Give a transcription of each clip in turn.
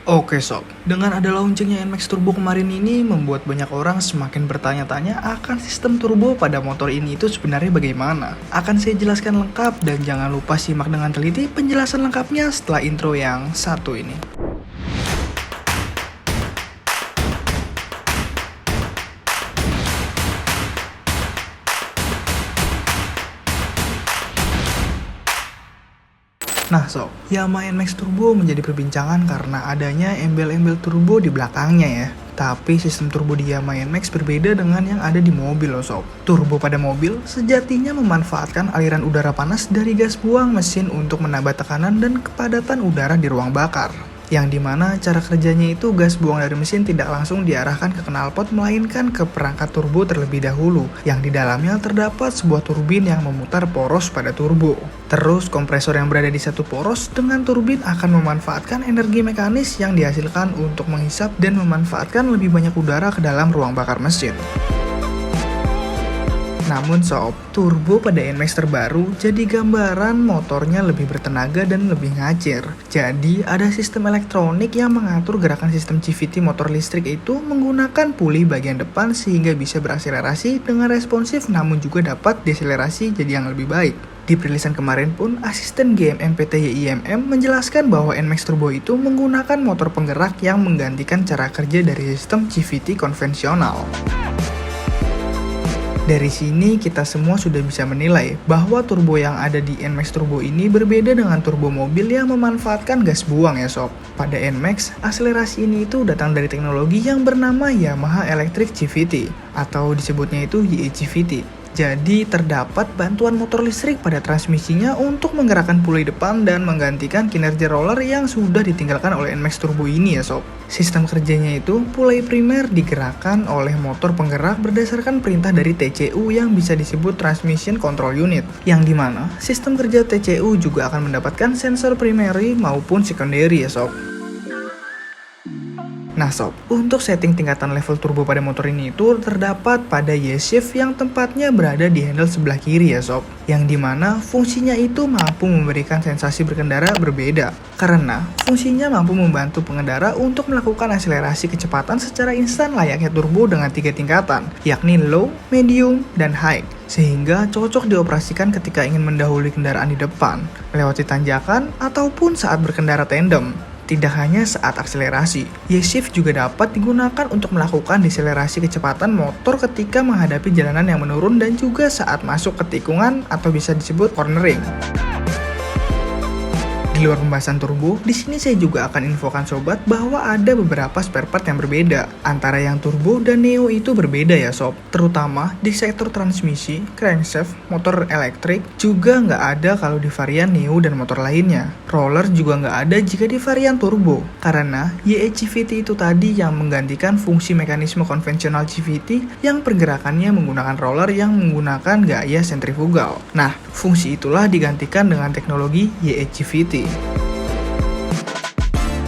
Oke sob, dengan ada launchingnya NMAX Turbo kemarin ini membuat banyak orang semakin bertanya-tanya akan sistem turbo pada motor ini itu sebenarnya bagaimana. Akan saya jelaskan lengkap dan jangan lupa simak dengan teliti penjelasan lengkapnya setelah intro yang satu ini. Nah sob, Yamaha NMAX Turbo menjadi perbincangan karena adanya embel-embel turbo di belakangnya ya. Tapi sistem turbo di Yamaha NMAX berbeda dengan yang ada di mobil loh sob. Turbo pada mobil sejatinya memanfaatkan aliran udara panas dari gas buang mesin untuk menambah tekanan dan kepadatan udara di ruang bakar. Yang dimana cara kerjanya itu gas buang dari mesin tidak langsung diarahkan ke knalpot melainkan ke perangkat turbo terlebih dahulu, yang di dalamnya terdapat sebuah turbin yang memutar poros pada turbo. Terus kompresor yang berada di satu poros dengan turbin akan memanfaatkan energi mekanis yang dihasilkan untuk menghisap dan memanfaatkan lebih banyak udara ke dalam ruang bakar mesin. Namun sob, turbo pada NMAX terbaru jadi gambaran motornya lebih bertenaga dan lebih ngacir. Jadi ada sistem elektronik yang mengatur gerakan sistem CVT motor listrik itu menggunakan puli bagian depan sehingga bisa berakselerasi dengan responsif namun juga dapat deselerasi jadi yang lebih baik. Di perilisan kemarin pun, asisten GM MPTY IMM menjelaskan bahwa NMAX Turbo itu menggunakan motor penggerak yang menggantikan cara kerja dari sistem CVT konvensional. Dari sini kita semua sudah bisa menilai bahwa turbo yang ada di NMAX Turbo ini berbeda dengan turbo mobil yang memanfaatkan gas buang ya sob. Pada NMAX, akselerasi ini itu datang dari teknologi yang bernama Yamaha Electric CVT atau disebutnya itu YECVT. Jadi terdapat bantuan motor listrik pada transmisinya untuk menggerakkan puli depan dan menggantikan kinerja roller yang sudah ditinggalkan oleh NMAX Turbo ini ya sob. Sistem kerjanya itu puli primer digerakkan oleh motor penggerak berdasarkan perintah dari TCU yang bisa disebut Transmission Control Unit, yang dimana sistem kerja TCU juga akan mendapatkan sensor primary maupun secondary ya sob. Nah sob, untuk setting tingkatan level turbo pada motor ini itu terdapat pada Y-Shift yang tempatnya berada di handle sebelah kiri ya sob. Yang dimana fungsinya itu mampu memberikan sensasi berkendara berbeda. Karena fungsinya mampu membantu pengendara untuk melakukan akselerasi kecepatan secara instan layaknya turbo dengan 3 tingkatan, yakni low, medium, dan high. Sehingga cocok dioperasikan ketika ingin mendahului kendaraan di depan, melewati tanjakan, ataupun saat berkendara tandem. Tidak hanya saat akselerasi, Y-Shift juga dapat digunakan untuk melakukan deselerasi kecepatan motor ketika menghadapi jalanan yang menurun dan juga saat masuk ke tikungan atau bisa disebut cornering. Di luar pembahasan turbo, di sini saya juga akan infokan sobat bahwa ada beberapa spare part yang berbeda. Antara yang turbo dan neo itu berbeda ya sob. Terutama di sektor transmisi, crankshaft, motor elektrik juga nggak ada kalau di varian neo dan motor lainnya. Roller juga nggak ada jika di varian turbo. Karena YE-CVT itu tadi yang menggantikan fungsi mekanisme konvensional CVT yang pergerakannya menggunakan roller yang menggunakan gaya sentrifugal. Nah, fungsi itulah digantikan dengan teknologi YE-CVT.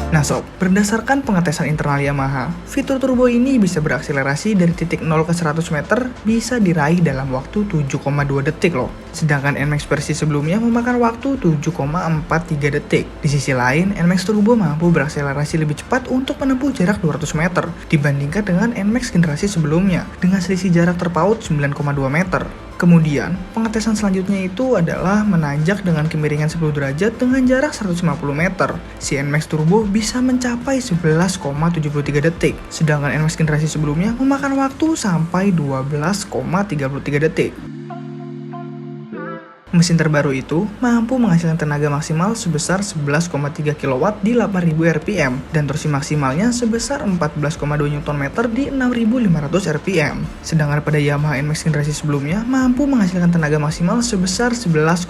Nah sob, berdasarkan pengetesan internal Yamaha, fitur turbo ini bisa berakselerasi dari titik 0 ke 100 meter bisa diraih dalam waktu 7,2 detik loh. Sedangkan NMAX versi sebelumnya memakan waktu 7,43 detik. Di sisi lain, NMAX Turbo mampu berakselerasi lebih cepat untuk menempuh jarak 200 meter dibandingkan dengan NMAX generasi sebelumnya dengan selisih jarak terpaut 9,2 meter. Kemudian, pengetesan selanjutnya itu adalah menanjak dengan kemiringan 10 derajat dengan jarak 150 meter. Si NMAX Turbo bisa mencapai 11,73 detik, sedangkan NMAX generasi sebelumnya memakan waktu sampai 12,33 detik. Mesin terbaru itu mampu menghasilkan tenaga maksimal sebesar 11,3 kW di 8000 rpm dan torsi maksimalnya sebesar 14,2 Nm di 6500 rpm. Sedangkan pada Yamaha NMAX generasi sebelumnya mampu menghasilkan tenaga maksimal sebesar 11,3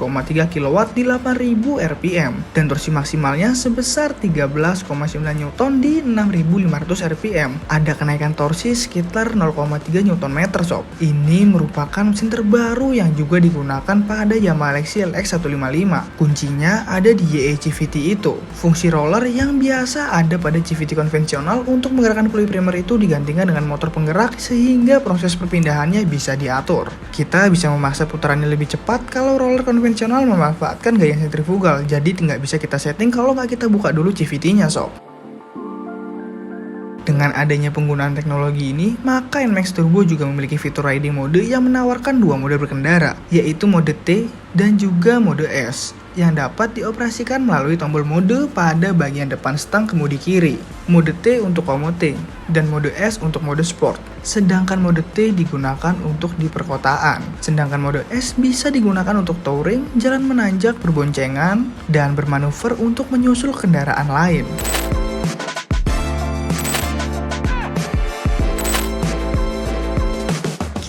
kW di 8000 rpm dan torsi maksimalnya sebesar 13,9 Nm di 6500 rpm. Ada kenaikan torsi sekitar 0,3 Nm sob. Ini merupakan mesin terbaru yang juga digunakan pada Yamaha Lexi LX155. Kuncinya ada di YE-CVT itu. Fungsi roller yang biasa ada pada CVT konvensional untuk menggerakkan puli primer itu digantikan dengan motor penggerak sehingga proses perpindahannya bisa diatur. Kita bisa memaksa putarannya lebih cepat kalau roller konvensional memanfaatkan gaya sentrifugal, jadi nggak bisa kita setting kalau nggak kita buka dulu CVT-nya sob. Dengan adanya penggunaan teknologi ini, maka NMAX Turbo juga memiliki fitur riding mode yang menawarkan dua mode berkendara, yaitu mode T dan juga mode S, yang dapat dioperasikan melalui tombol mode pada bagian depan stang kemudi kiri. Mode T untuk komuting, dan mode S untuk mode sport. Sedangkan mode T digunakan untuk di perkotaan. Sedangkan mode S bisa digunakan untuk touring, jalan menanjak berboncengan, dan bermanuver untuk menyusul kendaraan lain.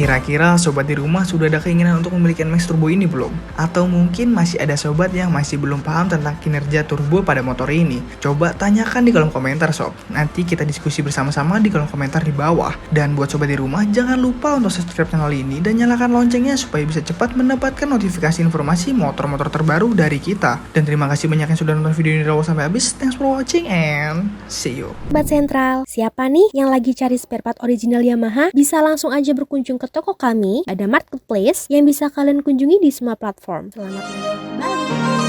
Kira-kira sobat di rumah sudah ada keinginan untuk memiliki NMAX Turbo ini belum? Atau mungkin masih ada sobat yang masih belum paham tentang kinerja turbo pada motor ini? Coba tanyakan di kolom komentar sob. Nanti kita diskusi bersama-sama di kolom komentar di bawah. Dan buat sobat di rumah, jangan lupa untuk subscribe channel ini dan nyalakan loncengnya supaya bisa cepat mendapatkan notifikasi informasi motor-motor terbaru dari kita. Dan terima kasih banyak yang sudah nonton video ini dari awal sampai habis. Thanks for watching and see you. Sobat Sentral, siapa nih yang lagi cari spare part original Yamaha? Bisa langsung aja berkunjung ke toko kami, ada marketplace yang bisa kalian kunjungi di semua platform. Selamat menonton kembali.